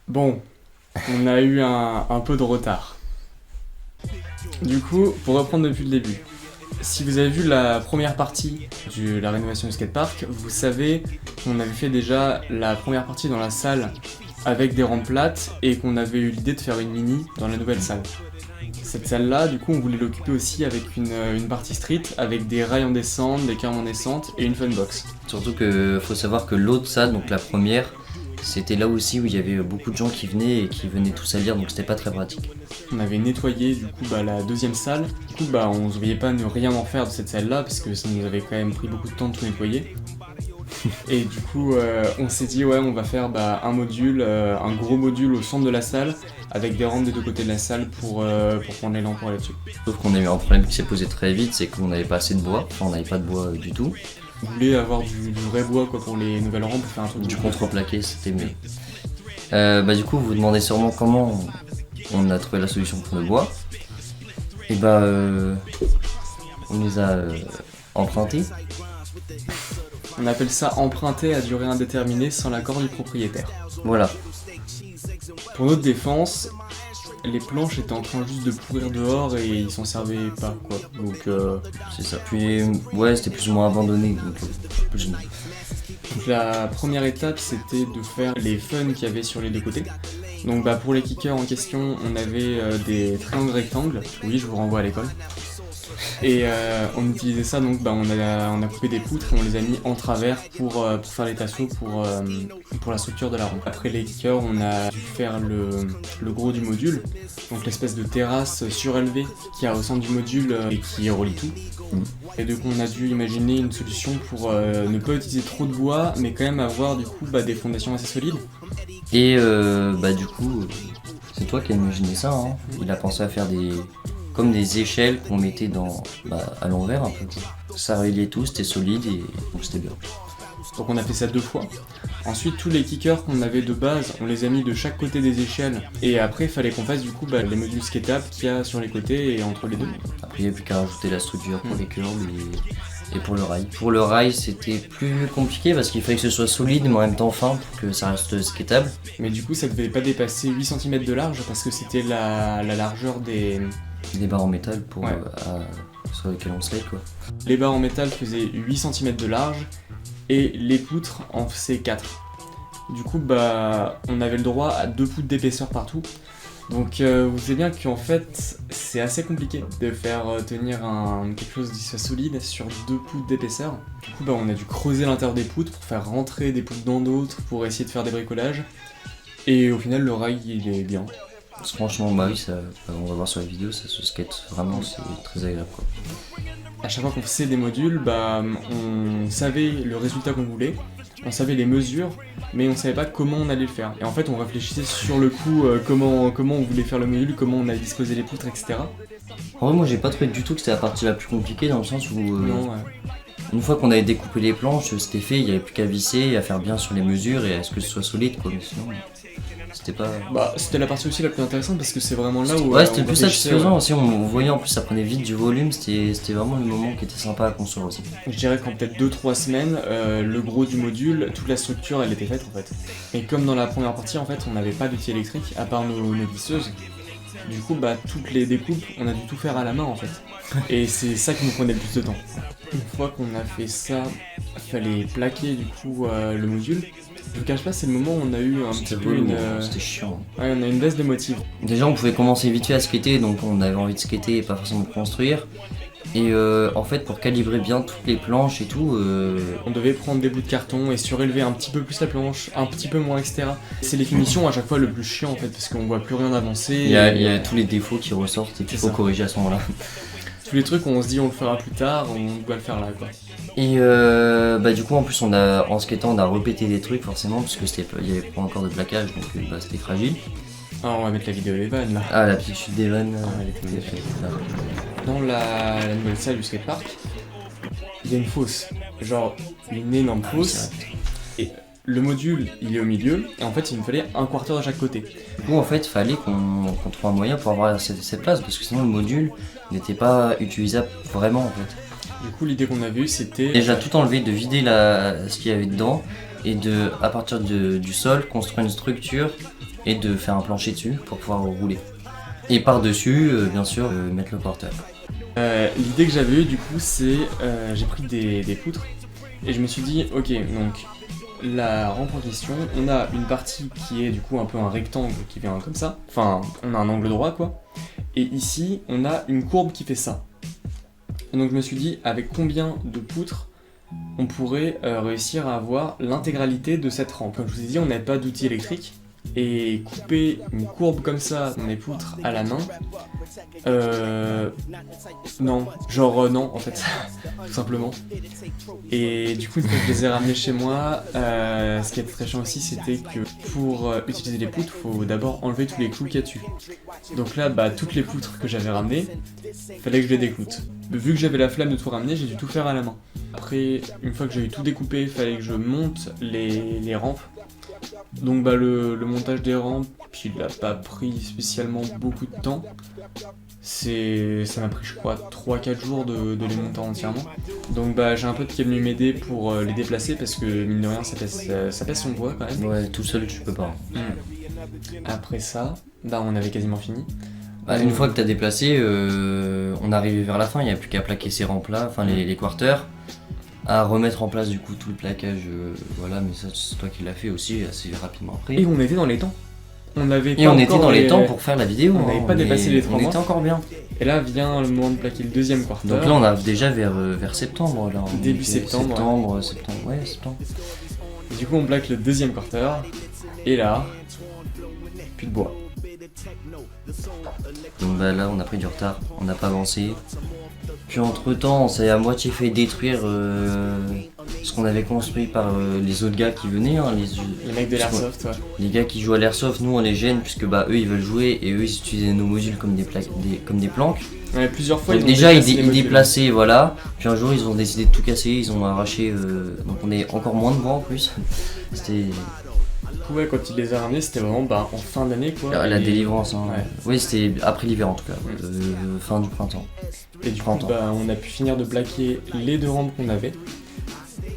Bon, on a eu un peu de retard. Du coup, pour reprendre depuis le début, si vous avez vu la première partie de la rénovation du skatepark, vous savez qu'on avait fait déjà la première partie dans la salle avec des rampes plates et qu'on avait eu l'idée de faire une mini dans la nouvelle salle. Cette salle-là, du coup, on voulait l'occuper aussi avec une partie street, avec des rails en descente, des cairns en descente et une funbox. Surtout que faut savoir que l'autre salle, donc la première, c'était là aussi où il y avait beaucoup de gens qui venaient et qui venaient tous à lire, donc c'était pas très pratique. On avait nettoyé du coup la deuxième salle. Du coup, on se voyait pas ne rien en faire de cette salle-là parce que ça nous avait quand même pris beaucoup de temps de tout nettoyer. Et du coup, on s'est dit ouais, on va faire un module, un gros module au centre de la salle avec des rampes des deux côtés de la salle pour prendre l'élan pour aller dessus. Sauf qu'on a eu un problème qui s'est posé très vite, c'est qu'on n'avait pas assez de bois, enfin on n'avait pas de bois du tout. On voulait avoir du vrai bois quoi pour les nouvelles rampes, pour faire un truc Du contreplaqué, c'était mieux. Du coup, vous vous demandez sûrement comment on a trouvé la solution pour le bois. Et on les a empruntés. On appelle ça emprunter à durée indéterminée sans l'accord du propriétaire. Voilà. Pour notre défense, les planches étaient en train juste de pourrir dehors et ils s'en servaient pas quoi. Donc c'est ça. Puis ouais, c'était plus ou moins abandonné. Donc la première étape c'était de faire les funs qu'il y avait sur les deux côtés. Donc pour les kickers en question, on avait des triangles rectangles. Oui, je vous renvoie à l'école. Et on utilisait ça, donc on a coupé des poutres et on les a mis en travers pour faire les tasseaux pour la structure de la rampe. Après les kickers, on a dû faire le gros du module, donc l'espèce de terrasse surélevée qu'il y a au centre du module et qui relie tout. Et donc on a dû imaginer une solution pour ne pas utiliser trop de bois, mais quand même avoir du coup des fondations assez solides. Et du coup, c'est toi qui as imaginé ça, hein. Il a pensé à faire comme des échelles qu'on mettait à l'envers un peu. Ça reliait tout, c'était solide et donc c'était bien. Donc on a fait ça 2 fois. Ensuite tous les kickers qu'on avait de base, on les a mis de chaque côté des échelles. Et après il fallait qu'on fasse du coup les modules skate-up qu'il y a sur les côtés et entre les deux. Après il n'y a plus qu'à rajouter la structure pour les curls et pour le rail. Pour le rail c'était plus compliqué parce qu'il fallait que ce soit solide mais en même temps fin pour que ça reste skatable. Mais du coup ça devait pas dépasser 8 cm de large parce que c'était la largeur des barres en métal sur lesquelles on slide quoi. Les barres en métal faisaient 8 cm de large et les poutres en faisaient 4. Du coup on avait le droit à 2 poutres d'épaisseur partout. Donc vous savez bien qu'en fait c'est assez compliqué de faire tenir quelque chose qui soit solide sur 2 poutres d'épaisseur. Du coup on a dû creuser l'intérieur des poutres pour faire rentrer des poutres dans d'autres pour essayer de faire des bricolages. Et au final le rail il est bien. Franchement oui, ça, on va voir sur la vidéo, ça se skate vraiment, c'est très agréable quoi. À chaque fois qu'on faisait des modules, on savait le résultat qu'on voulait, on savait les mesures, mais on savait pas comment on allait le faire. Et en fait on réfléchissait sur le coup comment on voulait faire le module, comment on allait disposer les poutres, etc. En vrai moi j'ai pas trouvé du tout que c'était la partie la plus compliquée dans le sens où une fois qu'on avait découpé les planches, c'était fait, il n'y avait plus qu'à visser et à faire bien sur les mesures et à ce que ce soit solide quoi, mais sinon c'était pas... c'était la partie aussi la plus intéressante parce que c'est vraiment là où... Ouais, c'était le plus satisfaisant aussi, on voyait en plus ça prenait vite du volume, c'était vraiment le moment qui était sympa à construire aussi. Je dirais qu'en peut-être 2-3 semaines, le gros du module, toute la structure elle était faite en fait. Et comme dans la première partie en fait on n'avait pas d'outil électrique à part nos visseuses, du coup toutes les découpes on a dû tout faire à la main en fait. Et c'est ça qui nous prenait le plus de temps. Une fois qu'on a fait ça, il fallait plaquer du coup le module. Je vous cache pas, c'est le moment où on a eu un petit peu C'était chiant. Ouais, on a une baisse de motive. Déjà on pouvait commencer vite fait à skater, donc on avait envie de skater et pas forcément de construire. Et en fait pour calibrer bien toutes les planches et tout... On devait prendre des bouts de carton et surélever un petit peu plus la planche, un petit peu moins, etc. C'est les finitions à chaque fois le plus chiant en fait, parce qu'on voit plus rien avancer. Il y a tous les défauts qui ressortent et qu'il faut corriger à ce moment-là. Tous les trucs où on se dit on le fera plus tard, on doit le faire là quoi. Et du coup en plus en skatant on a répété des trucs forcément parce que il y avait pas encore de plaquage donc c'était fragile. Ah, on va mettre la vidéo des vannes là. Ah la petite chute des vannes, elle était faite. Dans la nouvelle salle du skatepark, il y a une fosse, genre une énorme fosse. Et le module il est au milieu et en fait il nous fallait un quarter de chaque côté. Du coup en fait il fallait qu'on trouve un moyen pour avoir cette place parce que sinon le module n'était pas utilisable vraiment en fait. Du coup l'idée qu'on a vue c'était... Déjà tout enlever, de vider ce qu'il y avait dedans et à partir du sol construire une structure et de faire un plancher dessus pour pouvoir rouler. Et par-dessus, bien sûr, mettre le quarter. L'idée que j'avais eue du coup c'est j'ai pris des poutres et je me suis dit ok donc la rampe en question on a une partie qui est du coup un peu un rectangle qui vient comme ça, enfin on a un angle droit quoi et ici on a une courbe qui fait ça. Et donc je me suis dit avec combien de poutres on pourrait réussir à avoir l'intégralité de cette rampe. Comme je vous ai dit on n'avait pas d'outil électrique et couper une courbe comme ça dans les poutres à la main non, genre non en fait, tout simplement. Et du coup une fois que je les ai ramenés chez moi, ce qui était très chiant aussi c'était que pour utiliser les poutres, faut d'abord enlever tous les clous qu'il y a dessus. Donc là toutes les poutres que j'avais ramenées, fallait que je les décloute. Vu que j'avais la flemme de tout ramener, j'ai dû tout faire à la main. Après, une fois que j'ai eu tout découpé, fallait que je monte les rampes. Donc le montage des rampes, il n'a pas pris spécialement beaucoup de temps. Ça m'a pris je crois 3-4 jours de les monter entièrement. Donc j'ai un pote qui est venu m'aider pour les déplacer parce que mine de rien ça pèse son poids quand même. Ouais, tout seul tu peux pas. Après ça, on avait quasiment fini. Une fois que t'as déplacé, on est arrivé vers la fin, il n'y a plus qu'à plaquer ces rampes là, enfin les quarters. À remettre en place du coup tout le plaquage, voilà, mais ça c'est toi qui l'as fait aussi assez rapidement après. Et on était dans les temps. On était dans les temps pour faire la vidéo. On n'avait pas dépassé les 3 mois. On était encore bien. Et là vient le moment de plaquer le deuxième quarter. Donc là on a déjà vers septembre là. Début septembre. Septembre. Et du coup on plaque le deuxième quarter. Et là, plus de bois. Donc là on a pris du retard, on n'a pas avancé. Puis entre temps on s'est à moitié fait détruire ce qu'on avait construit par les autres gars qui venaient, les mecs de l'airsoft, ouais. Les gars qui jouent à l'airsoft, nous on les gêne puisque eux ils veulent jouer et eux ils utilisaient nos modules comme des planques. Ouais, plusieurs fois donc déjà ils déplaçaient, voilà. Puis un jour ils ont décidé de tout casser, ils ont arraché, donc on est encore moins de bois en plus. C'était... Ouais, quand il les a ramenés, c'était vraiment en fin d'année quoi. La délivrance, hein. Ouais. Oui, c'était après l'hiver en tout cas, fin du printemps. Et du coup, on a pu finir de plaquer les 2 rampes qu'on avait.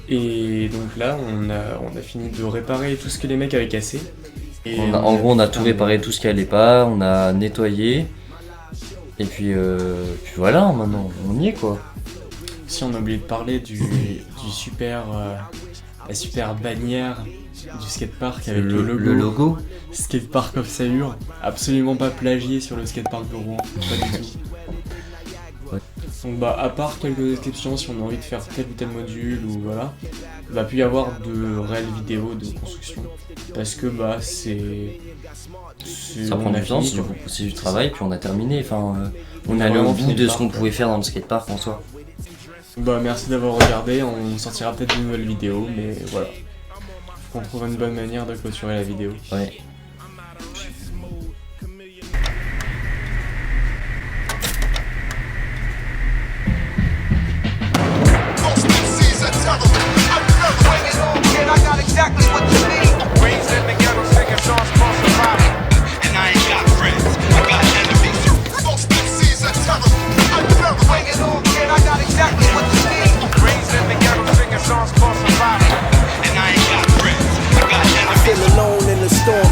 Et donc là, on a fini de réparer tout ce que les mecs avaient cassé. Et en gros, on a tout réparé, tout ce qui allait pas, on a nettoyé. Et puis voilà, maintenant on y est quoi. Si on a oublié de parler du la super bannière du skatepark avec le logo. Skatepark of Sayur, absolument pas plagié sur le skatepark de Rouen, pas du tout. Ouais. Donc à part quelques exceptions, si on a envie de faire tel ou tel module ou voilà, il va plus y avoir de réelles vidéos de construction parce que ça prend du temps, c'est du travail, puis on a terminé. Enfin, on est allé au bout de ce qu'on pouvait faire dans le skatepark en soi. Merci d'avoir regardé, on sortira peut-être de nouvelles vidéos, mais voilà. Faut qu'on trouve une bonne manière de clôturer la vidéo. Ouais.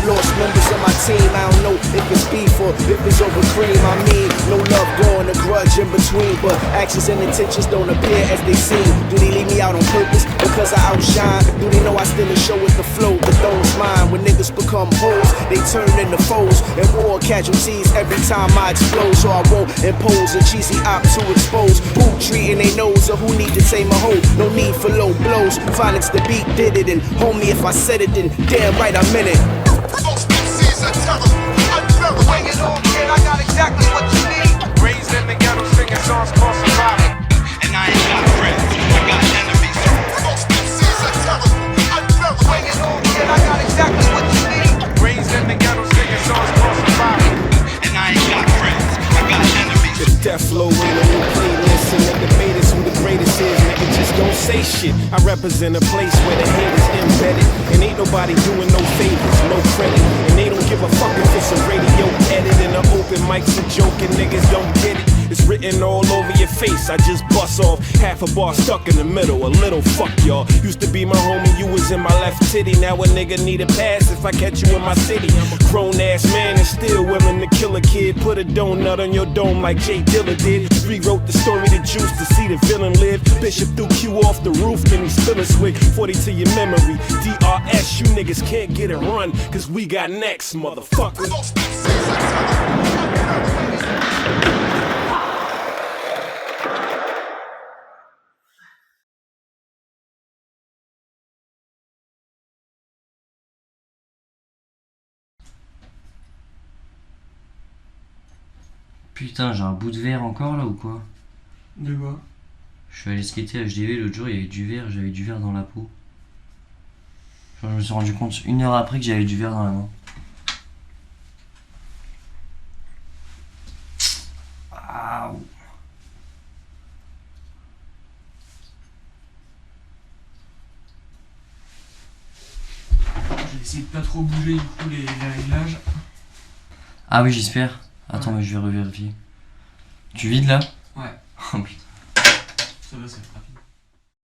Lost members of my team, I don't know if it's beef or if it's over cream. I mean, no love going, a grudge in between, but actions and intentions don't appear as they seem. Do they leave me out on purpose because I outshine? Do they know I still a show with the flow, the throne's mine? When niggas become hoes, they turn into foes and war casualties every time I explode. So I won't impose a cheesy op to expose who treating they nose or who need to tame a hoe. No need for low blows. Violence the beat did it, and homie if I said it, then damn right I meant it. Bring it on, kid, I got exactly what you need. Raised in the ghetto, singing songs called survival. And I ain't got friends, I got enemies. Bring it on, kid, I got exactly what you need. Raised in the ghetto, singing songs called survival. And I ain't got friends, I got enemies. The death flow in the new playlist, and the debate is who the greatest is. Nigga, just don't say shit. I represent a place where the hate is embedded, and ain't nobody doing no favors, no credit. And they don't give a fuck if it's a radio edit and an open mic's a joke and niggas don't get it. It's written all over your face. I just bust off half a bar stuck in the middle. A little fuck y'all. Used to be my homie, you was in my left titty. Now a nigga need a pass if I catch you in my city. I'm a grown ass man and still willing to kill a kid. Put a donut on your dome like Jay Dilla did. Rewrote the story to Juice to see the villain live. Bishop threw Q off the roof, then he spill a swig. 40 to your memory. DRS, you niggas can't get it run, cause we got next, motherfucker. Putain, j'ai un bout de verre encore là ou quoi? De quoi? Je suis allé skater à HDV l'autre jour, il y avait du verre, j'avais du verre dans la peau. Genre, je me suis rendu compte 1 heure après que j'avais du verre dans la main. Aouh. J'ai essayé de pas trop bouger du coup les réglages. Ah oui, j'espère. Attends, mais je vais revérifier. Tu vides là? Ouais. Oh putain. Ça va, c'est pas.